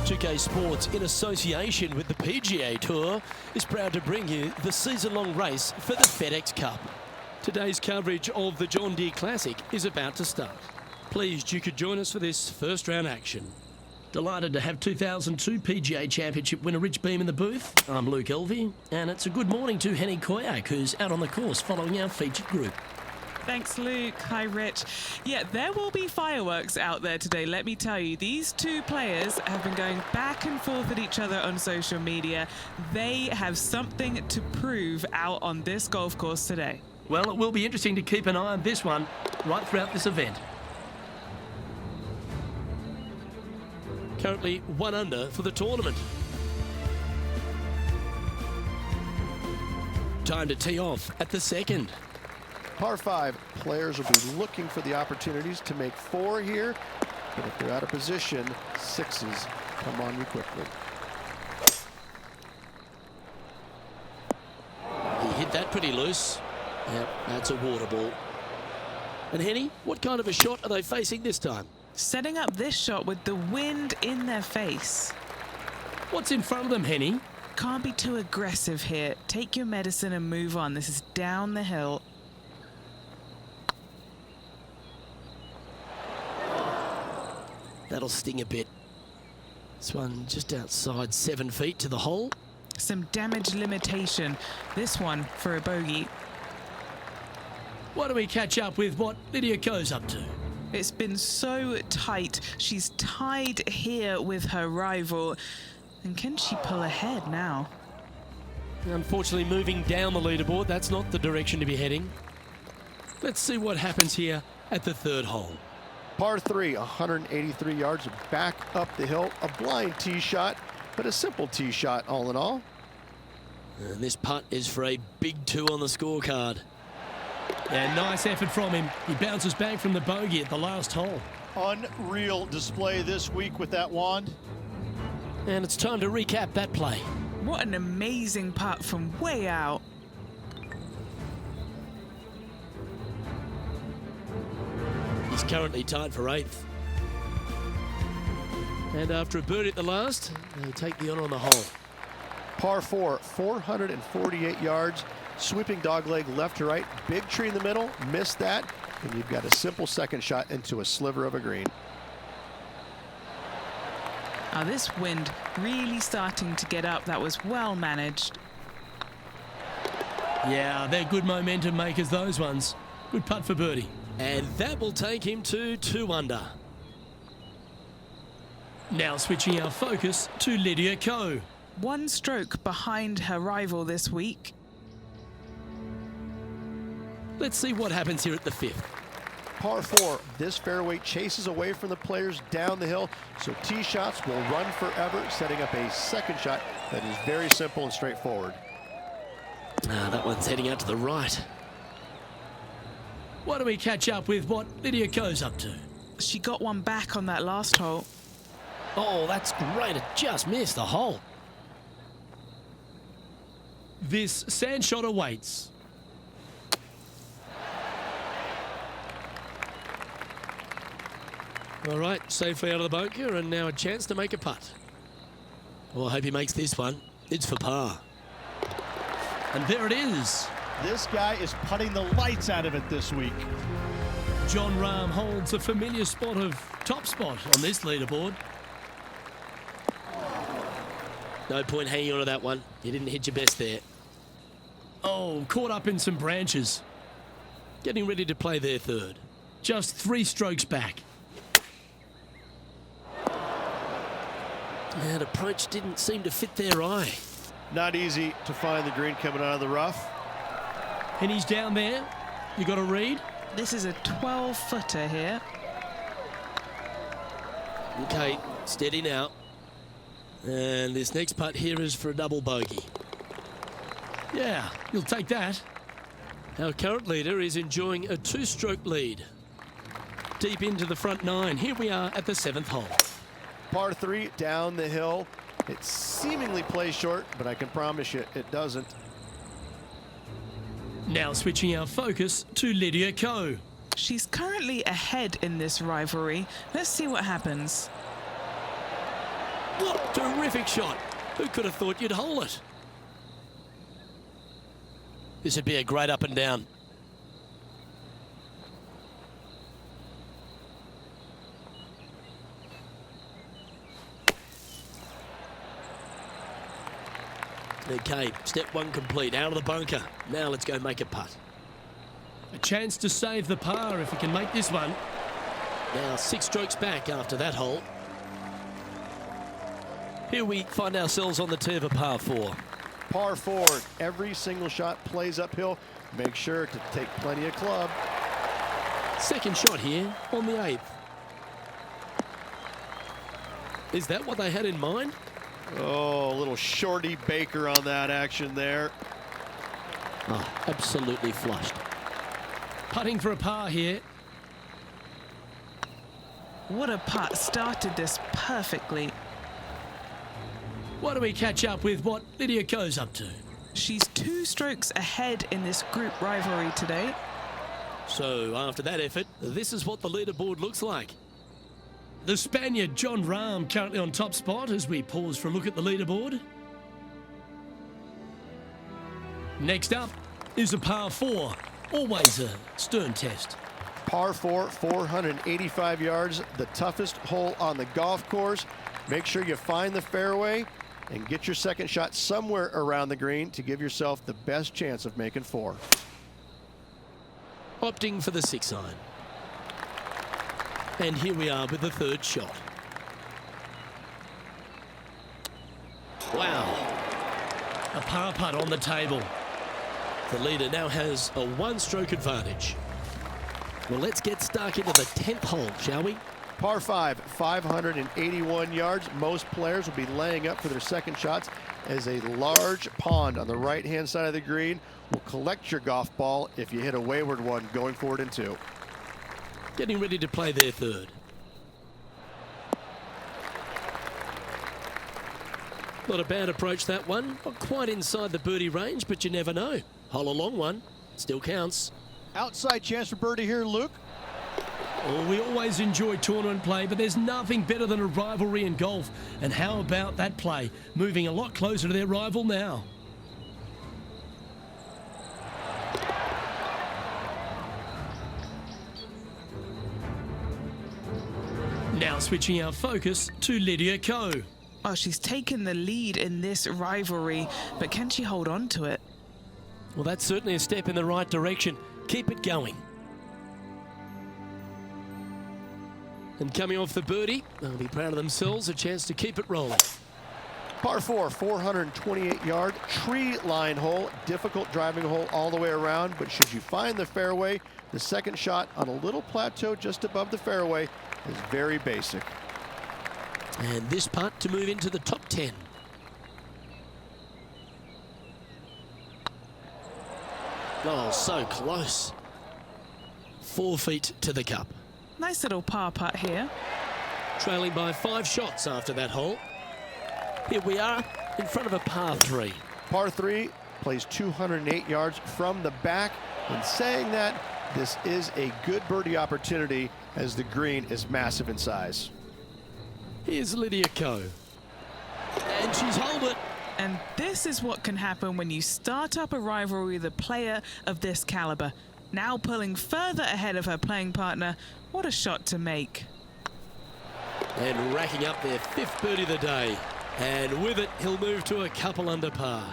2K Sports, in association with the PGA Tour, is proud to bring you the season-long race for the FedEx Cup. Today's coverage of the John Deere Classic is about to start. Pleased you could join us for this first-round action. Delighted to have 2002 PGA Championship winner Rich Beem in the booth. I'm Luke Elvey, and it's a good morning to Henny Koyak, who's out on the course following our featured group. Thanks, Luke. Hi, Rich. Yeah, there will be fireworks out there today, let me tell you. These two players have been going back and forth at each other on social media. They have something to prove out on this golf course today. Well, it will be interesting to keep an eye on this one right throughout this event. Currently 1 under for the tournament. Time to tee off at the second. Par 5, players will be looking for the opportunities to make 4 here, but if they're out of position, 6s come on you quickly. He hit that pretty loose. Yep, that's a water ball. And Henny, what kind of a shot are they facing this time? Setting up this shot with the wind in their face. What's in front of them, Henny? Can't be too aggressive here. Take your medicine and move on. This is down the hill. That'll sting a bit. This one just outside 7 feet to the hole. Some damage limitation. This one for a bogey. Why don't we catch up with what Lydia Ko's up to? It's been so tight. She's tied here with her rival. And can she pull ahead now? Unfortunately, moving down the leaderboard, that's not the direction to be heading. Let's see what happens here at the third hole. Par 3, 183 yards back up the hill. A blind tee shot, but a simple tee shot all in all. And this putt is for a big 2 on the scorecard. Yeah, nice effort from him. He bounces back from the bogey at the last hole. Unreal display this week with that wand. And it's time to recap that play. What an amazing putt from way out. He's currently tied for 8th. And after a birdie at the last, they take the honour on the hole. Par 4, 448 yards. Sweeping dogleg left to right. Big tree in the middle. Missed that. And you've got a simple second shot into a sliver of a green. Now this wind really starting to get up. That was well managed. Yeah, they're good momentum makers, those ones. Good putt for birdie. And that will take him to 2 under. Now switching our focus to Lydia Ko. 1 stroke behind her rival this week. Let's see what happens here at the 5th. Par 4, this fairway chases away from the players down the hill, so tee shots will run forever, setting up a second shot that is very simple and straightforward. That one's heading out to the right. Why don't we catch up with what Lydia Ko's up to? She got one back on that last hole. Oh, that's great. It just missed the hole. This sand shot awaits. All right, safely out of the bunker, and now a chance to make a putt. Well, I hope he makes this one. It's for par. And there it is. This guy is putting the lights out of it this week. John Rahm holds a familiar spot of top spot on this leaderboard. No point hanging on to that one. You didn't hit your best there. Oh, caught up in some branches. Getting ready to play their third. Just 3 strokes back. That approach didn't seem to fit their eye. Not easy to find the green coming out of the rough. And he's down there. You got a read? This is a 12-footer here. Okay, steady now. And this next putt here is for a double bogey. Yeah, you'll take that. Our current leader is enjoying a 2-stroke lead. Deep into the front 9. Here we are at the 7th hole. Par 3, down the hill. It seemingly plays short, but I can promise you it doesn't. Now switching our focus to Lydia Ko. She's currently ahead in this rivalry. Let's see what happens. What a terrific shot. Who could have thought you'd hole it? This would be a great up and down. Okay, step one complete, out of the bunker. Now let's go make a putt. A chance to save the par if we can make this one. Now 6 strokes back after that hole. Here we find ourselves on the tee of a par 4. Par 4, every single shot plays uphill. Make sure to take plenty of club. Second shot here on the 8th. Is that what they had in mind? Oh, a little shorty Baker on that action there. Oh, absolutely flushed. Putting for a par here. What a putt. Started this perfectly. Why don't we catch up with what Lydia Ko's up to? She's 2 strokes ahead in this group rivalry today. So after that effort, this is what the leaderboard looks like. The Spaniard Jon Rahm currently on top spot as we pause for a look at the leaderboard. Next up is a par 4. Always a stern test. Par 4, 485 yards, the toughest hole on the golf course. Make sure you find the fairway and get your second shot somewhere around the green to give yourself the best chance of making 4. Opting for the 6 iron. And here we are with the 3rd shot. Wow. A par putt on the table. The leader now has a 1-stroke advantage. Well, let's get stuck into the 10th hole, shall we? Par 5, 581 yards. Most players will be laying up for their second shots as a large pond on the right-hand side of the green will collect your golf ball if you hit a wayward one going forward in 2. Getting ready to play their 3rd. Not a bad approach, that one. Not quite inside the birdie range, but you never know. Hole a long one. Still counts. Outside chance for birdie here, Luke. Oh, we always enjoy tournament play, but there's nothing better than a rivalry in golf. And how about that play? Moving a lot closer to their rival now. Now switching our focus to Lydia Ko. Oh, she's taken the lead in this rivalry, but can she hold on to it? Well, that's certainly a step in the right direction. Keep it going. And coming off the birdie, they'll be proud of themselves, a chance to keep it rolling. Par 4, 428-yard tree line hole. Difficult driving hole all the way around, but should you find the fairway, the second shot on a little plateau just above the fairway is very basic. And this putt to move into the top 10. Oh, so close. 4 feet to the cup. Nice little par putt here. Trailing by 5 shots after that hole. Here we are in front of a par 3. Par 3 plays 208 yards from the back. And saying that, this is a good birdie opportunity as the green is massive in size. Here's Lydia Ko. And she's holed it. And this is what can happen when you start up a rivalry with a player of this caliber. Now pulling further ahead of her playing partner. What a shot to make. And racking up their 5th birdie of the day. And with it, he'll move to a couple under par.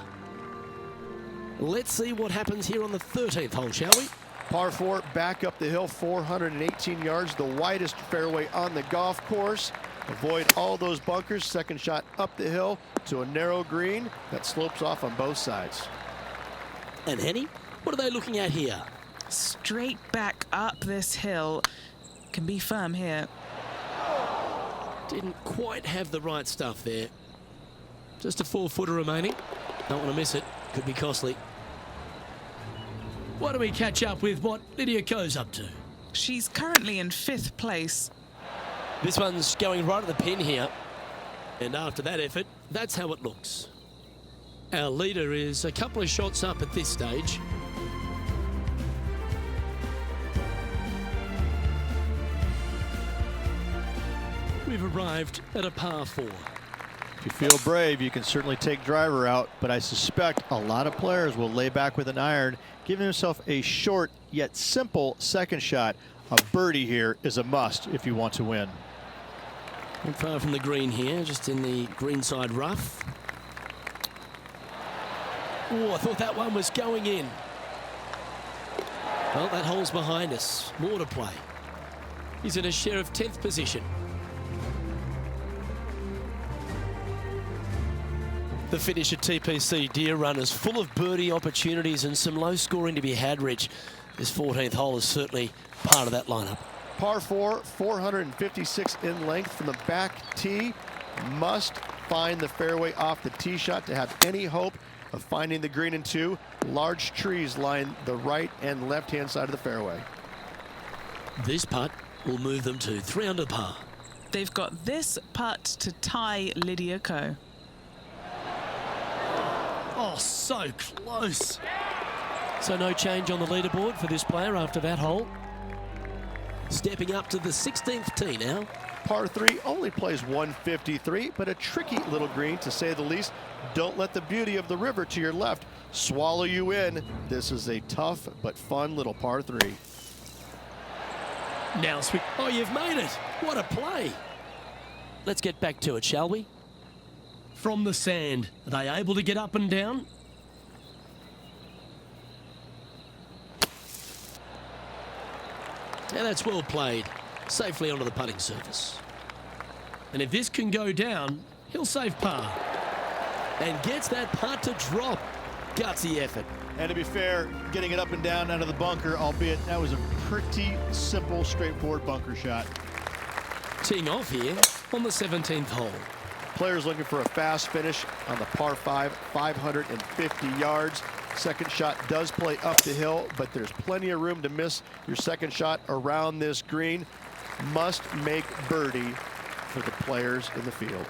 Let's see what happens here on the 13th hole, shall we? Par 4, back up the hill, 418 yards, the widest fairway on the golf course. Avoid all those bunkers. Second shot up the hill to a narrow green that slopes off on both sides. And Henny, what are they looking at here? Straight back up this hill. Can be firm here. Didn't quite have the right stuff there. Just a 4-footer remaining. Don't want to miss it. Could be costly. Why don't we catch up with what Lydia Ko's up to? She's currently in 5th place. This one's going right at the pin here. And after that effort, that's how it looks. Our leader is a couple of shots up at this stage. We've arrived at a par 4. If you feel brave, you can certainly take driver out, but I suspect a lot of players will lay back with an iron, giving himself a short yet simple second shot. A birdie here is a must if you want to win. Not far from the green here, just in the greenside rough. Oh, I thought that one was going in. Well, that hole's behind us. More to play. He's in a share of 10th position. The finish at TPC Deer Run is full of birdie opportunities and some low scoring to be had, Rich. This 14th hole is certainly part of that lineup. Par 4, 456 in length from the back tee. Must find the fairway off the tee shot to have any hope of finding the green in 2. Large trees line the right and left-hand side of the fairway. This putt will move them to 3 under par. They've got this putt to tie Lydia Ko. Oh, so close. So no change on the leaderboard for this player after that hole. Stepping up to the 16th tee now. Par 3 only plays 153, but a tricky little green to say the least. Don't let the beauty of the river to your left swallow you in. This is a tough but fun little par 3. Now, oh, you've made it. What a play. Let's get back to it, shall we? From the sand, are they able to get up and down? Now that's well played. Safely onto the putting surface. And if this can go down, he'll save par. And gets that putt to drop. Gutsy effort. And to be fair, getting it up and down out of the bunker, albeit that was a pretty simple, straightforward bunker shot. Teeing off here on the 17th hole. Players looking for a fast finish on the par 5, 550 yards. Second shot does play up the hill, but there's plenty of room to miss your second shot around this green. Must make birdie for the players in the field.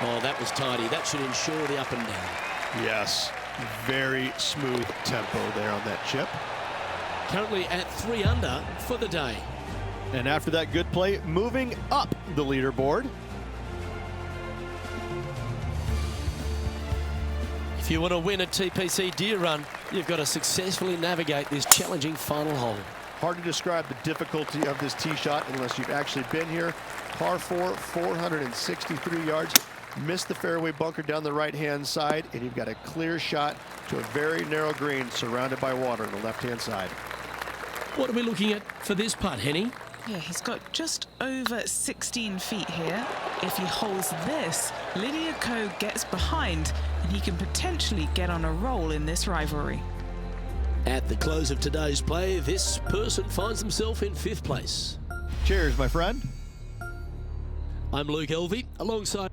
Oh, that was tidy. That should ensure the up and down. Yes, very smooth tempo there on that chip. Currently at 3 under for the day. And after that good play, moving up the leaderboard. If you want to win at TPC Deer Run, you've got to successfully navigate this challenging final hole. Hard to describe the difficulty of this tee shot unless you've actually been here. Par 4, 463 yards. Missed the fairway bunker down the right-hand side, and you've got a clear shot to a very narrow green surrounded by water on the left-hand side. What are we looking at for this putt, Henny? Yeah, he's got just over 16 feet here. If he holds this, Lydia Ko gets behind, and he can potentially get on a roll in this rivalry. At the close of today's play, this person finds himself in 5th place. Cheers, my friend. I'm Luke Elvey, alongside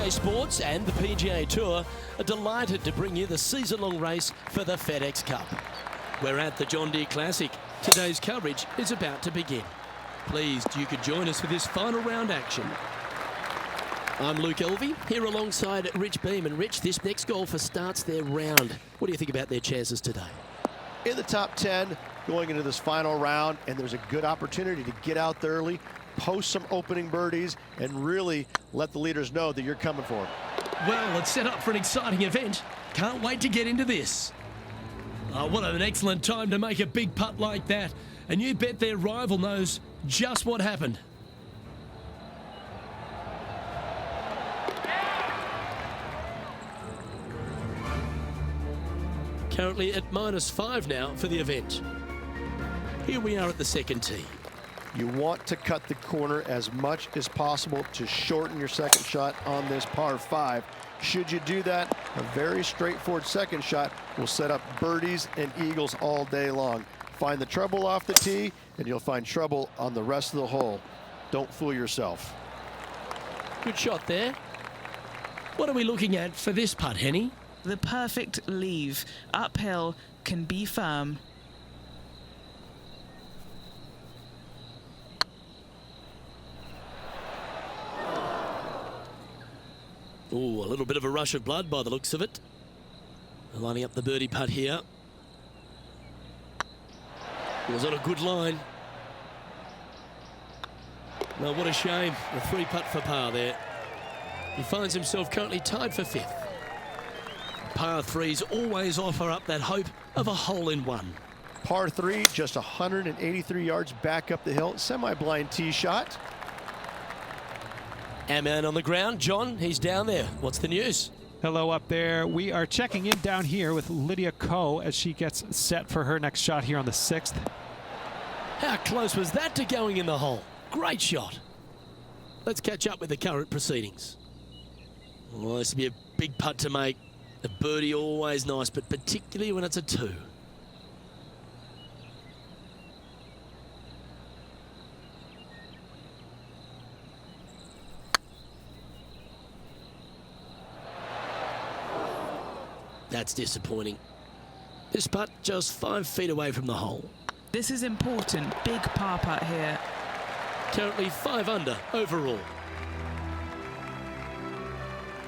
Sports and the PGA Tour are delighted to bring you the season-long race for the FedEx Cup. We're at the John Deere Classic. Today's coverage is about to begin. Pleased you could join us for this final round action. I'm Luke Elvey, here alongside Rich Beam. And Rich, this next golfer starts their round. What do you think about their chances today? In the top 10 going into this final round, and there's a good opportunity to get out there early, post some opening birdies, and really let the leaders know that you're coming for them. Well, it's set up for an exciting event. Can't wait to get into this. Oh, what an excellent time to make a big putt like that. And you bet their rival knows just what happened. Currently at -5 now for the event. Here we are at the second tee. You want to cut the corner as much as possible to shorten your second shot on this par 5. Should you do that, a very straightforward second shot will set up birdies and eagles all day long. Find the trouble off the tee, and you'll find trouble on the rest of the hole. Don't fool yourself. Good shot there. What are we looking at for this putt, Henny? The perfect leave. Uphill, can be firm. Ooh, a little bit of a rush of blood by the looks of it. Lining up the birdie putt here. It was on a good line. Well, what a shame. A 3-putt for par there. He finds himself currently tied for 5th. Par 3s always offer up that hope of a hole-in-one. Par 3, just 183 yards back up the hill. Semi-blind tee shot. Our man on the ground, John, he's down there. What's the news? Hello up there. We are checking in down here with Lydia Ko as she gets set for her next shot here on the 6th. How close was that to going in the hole? Great shot. Let's catch up with the current proceedings. Well, this will be a big putt to make. A birdie always nice, but particularly when it's a 2. That's disappointing. This putt just 5 feet away from the hole. This is important. Big par putt here. Currently 5 under overall.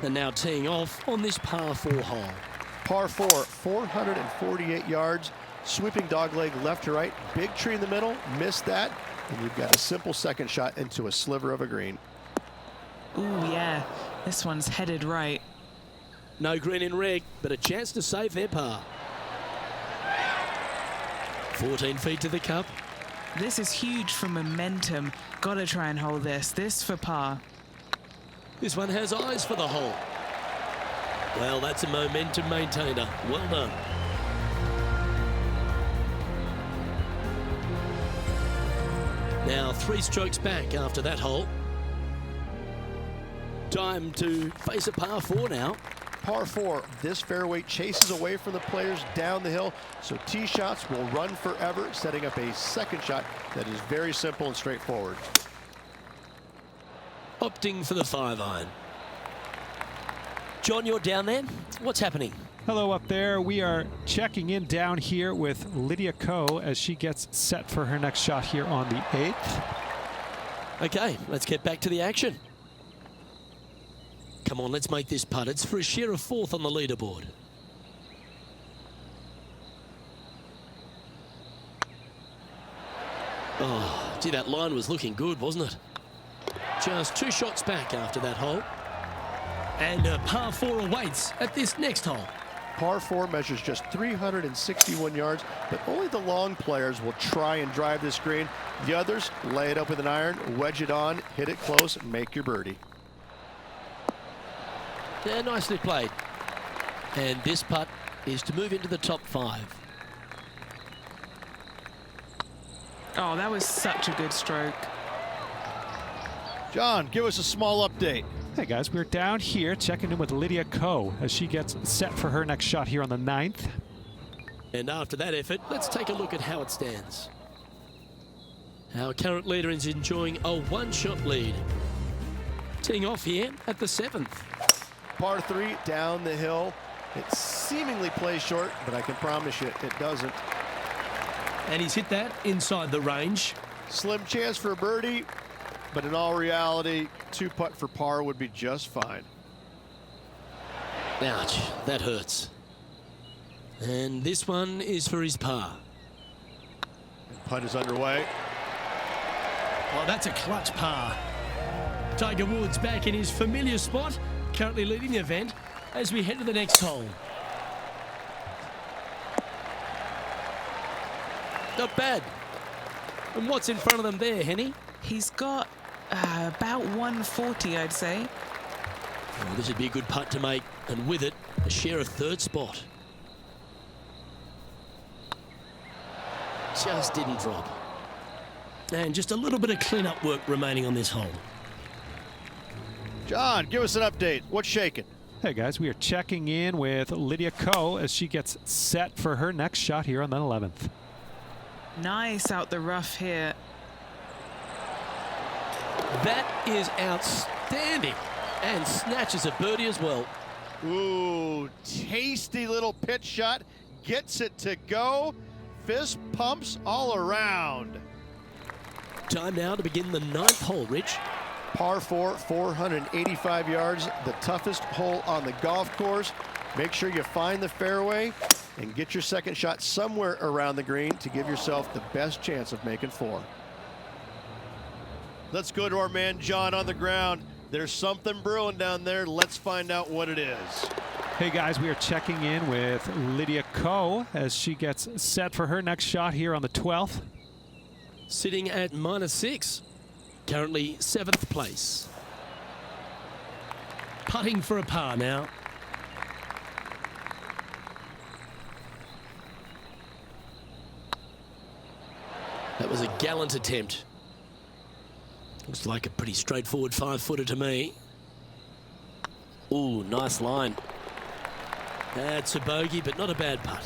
And now teeing off on this par 4 hole. Par 4, 448 yards. Sweeping dogleg left to right. Big tree in the middle. Missed that. And you've got a simple second shot into a sliver of a green. Ooh, yeah. This one's headed right. No green in red, but a chance to save their par. 14 feet to the cup. This is huge for momentum. Gotta try and hold this. This for par. This one has eyes for the hole. Well, that's a momentum maintainer. Well done. Now 3 strokes back after that hole. Time to face a par 4 now. Par 4, this fairway chases away from the players down the hill, so tee shots will run forever, setting up a second shot that is very simple and straightforward. Opting for the 5-iron. John, you're down there. What's happening? Hello up there. We are checking in down here with Lydia Ko as she gets set for her next shot here on the 8th. Okay, let's get back to the action. Come on, let's make this putt. It's for a share of 4th on the leaderboard. Oh, gee, that line was looking good, wasn't it? Just 2 shots back after that hole. And a par 4 awaits at this next hole. Par 4 measures just 361 yards, but only the long players will try and drive this green. The others lay it up with an iron, wedge it on, hit it close, and make your birdie. Yeah, nicely played. And this putt is to move into the top 5. Oh, that was such a good stroke. John, give us a small update. Hey guys, we're down here checking in with Lydia Ko as she gets set for her next shot here on the 9th. And after that effort, let's take a look at how it stands. Our current leader is enjoying a 1-shot lead. Teeing off here at the 7th. Par 3 down the hill. It seemingly plays short, but I can promise you it doesn't. And he's hit that inside the range. Slim chance for a birdie, but in all reality, 2-putt for par would be just fine. Ouch, that hurts. And this one is for his par. Putt is underway. Oh, that's a clutch par. Tiger Woods back in his familiar spot, currently leading the event as we head to the next hole. Not bad. And what's in front of them there, Henny? He's got about 140, I'd say. Oh, this would be a good putt to make, and with it, a share of 3rd spot. Just didn't drop. And just a little bit of clean-up work remaining on this hole. John, give us an update. What's shaking? Hey guys, we are checking in with Lydia Ko as she gets set for her next shot here on the 11th. Nice out the rough here. That is outstanding. And snatches a birdie as well. Ooh, tasty little pitch shot. Gets it to go. Fist pumps all around. Time now to begin the 9th hole, Rich. Par 4, 485 yards, the toughest hole on the golf course. Make sure you find the fairway and get your second shot somewhere around the green to give yourself the best chance of making 4. Let's go to our man John on the ground. There's something brewing down there. Let's find out what it is. Hey guys, we are checking in with Lydia Ko as she gets set for her next shot here on the 12th. Sitting at -6. Currently 7th place. Putting for a par now. That was a gallant attempt. Looks like a pretty straightforward 5-footer to me. Ooh, nice line. That's a bogey, but not a bad putt.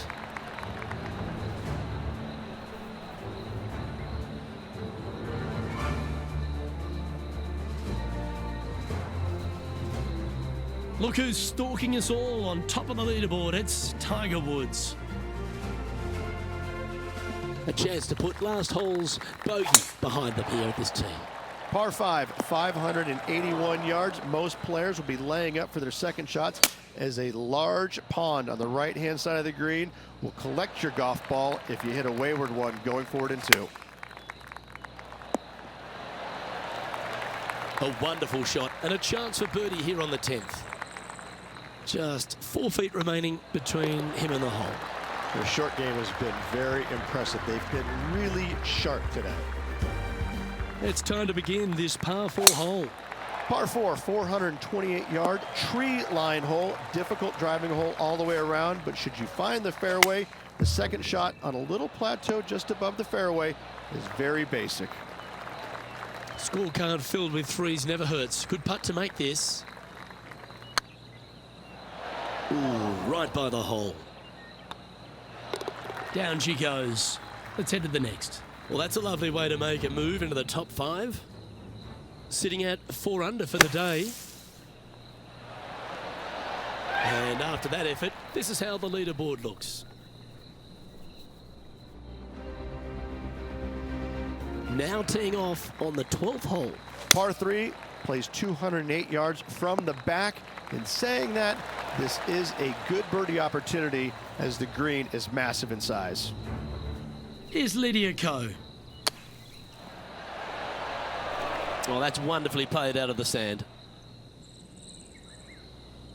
Look who's stalking us all on top of the leaderboard. It's Tiger Woods. A chance to put last hole's bogey behind them here at this tee. Par 5, 581 yards. Most players will be laying up for their second shots as a large pond on the right-hand side of the green will collect your golf ball if you hit a wayward one going forward in 2. A wonderful shot and a chance for birdie here on the 10th. Just 4 feet remaining between him and the hole. Their short game has been very impressive. They've been really sharp today. It's time to begin this par 4 hole. Par 4, 428-yard tree line hole. Difficult driving hole all the way around, but should you find the fairway, the second shot on a little plateau just above the fairway is very basic. Scorecard filled with 3s never hurts. Good putt to make this. Ooh, right by the hole. Down she goes. Let's head to the next. Well, that's a lovely way to make a move into the top 5. Sitting at 4 under for the day. And after that effort, this is how the leaderboard looks. Now teeing off on the 12th hole. Par 3 plays 208 yards from the back. In saying that, this is a good birdie opportunity as the green is massive in size. Here's Lydia Ko. Well, that's wonderfully played out of the sand.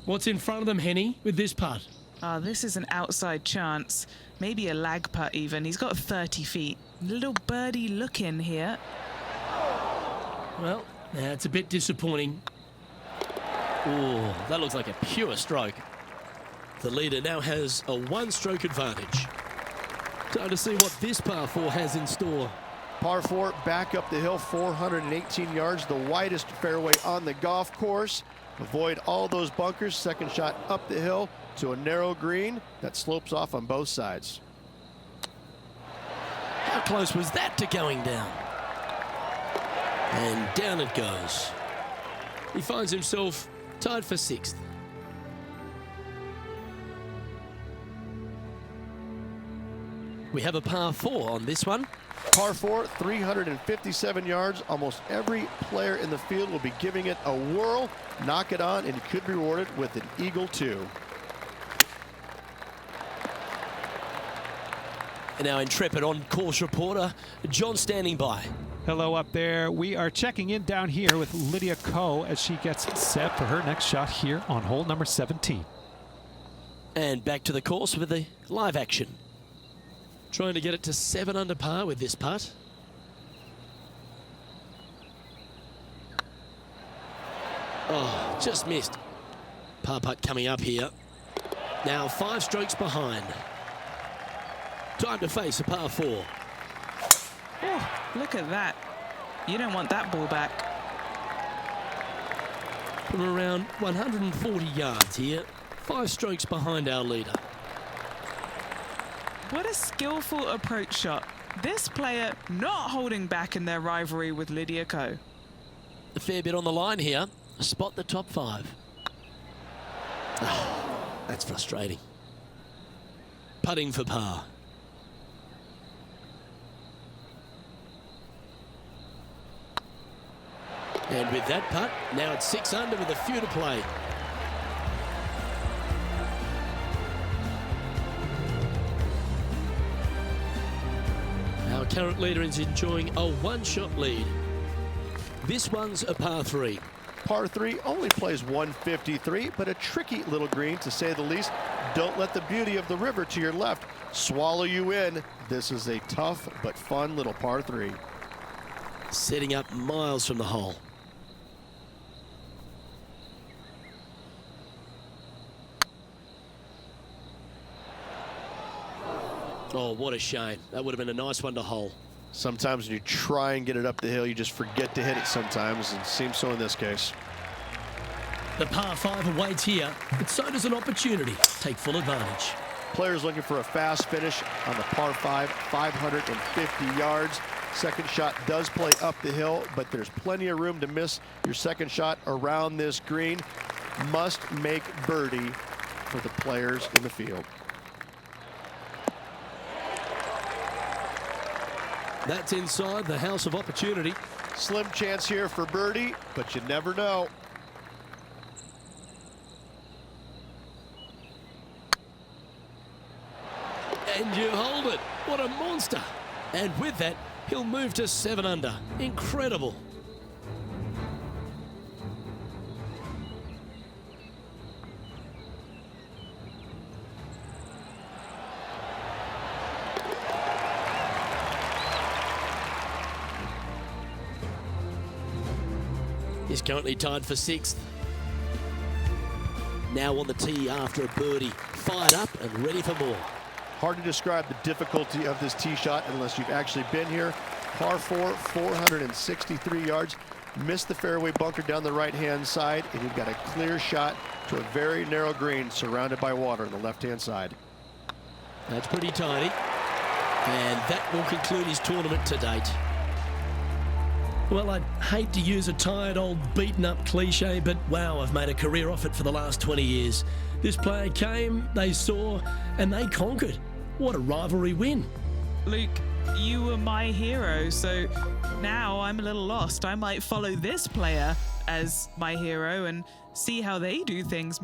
What's in front of them, Henny, with this putt? Oh, this is an outside chance. Maybe a lag putt even. He's got 30 feet. Little birdie look in here. Well, that's a bit disappointing. Ooh, that looks like a pure stroke. The leader now has a 1-stroke advantage. Time to see what this par 4 has in store. Par 4 back up the hill, 418 yards, the widest fairway on the golf course. Avoid all those bunkers. Second shot up the hill to a narrow green that slopes off on both sides. How close was that to going down? And down it goes. He finds himself tied for 6th. We have a par 4 on this one. Par 4, 357 yards. Almost every player in the field will be giving it a whirl. Knock it on, and you could be rewarded with an eagle too. And our intrepid on-course reporter, John, standing by. Hello up there. We are checking in down here with Lydia Ko as she gets set for her next shot here on hole number 17. And back to the course with the live action. Trying to get it to 7 under par with this putt. Oh, just missed. Par putt coming up here. Now 5 strokes behind. Time to face a par 4. Oh, look at that. You don't want that ball back. From around 140 yards here. 5 strokes behind our leader. What a skillful approach shot. This player not holding back in their rivalry with Lydia Ko. A fair bit on the line here. Spot the top 5. That's frustrating. Putting for par. And with that putt, now it's 6 under with a few to play. Our current leader is enjoying a one-shot lead. This one's a par 3. Par 3 only plays 153, but a tricky little green to say the least. Don't let the beauty of the river to your left swallow you in. This is a tough but fun little par 3. Setting up miles from the hole. Oh, what a shame. That would have been a nice one to hole. Sometimes when you try and get it up the hill, you just forget to hit it sometimes, and it seems so in this case. The par 5 awaits here, but so does an opportunity. Take full advantage. Players looking for a fast finish on the par 5, 550 yards. Second shot does play up the hill, but there's plenty of room to miss your second shot around this green. Must make birdie for the players in the field. That's inside the house of opportunity. Slim chance here for birdie, but you never know. And you hold it. What a monster. And with that, he'll move to 7 under. Incredible. He's currently tied for 6th. Now on the tee after a birdie. Fired up and ready for more. Hard to describe the difficulty of this tee shot unless you've actually been here. Par 4, 463 yards. Missed the fairway bunker down the right-hand side, and you've got a clear shot to a very narrow green surrounded by water on the left-hand side. That's pretty tidy. And that will conclude his tournament to date. Well, I'd hate to use a tired old beaten-up cliche, but wow, I've made a career off it for the last 20 years. This player came, they saw, and they conquered. What a rivalry win. Luke, you were my hero, so now I'm a little lost. I might follow this player as my hero and see how they do things.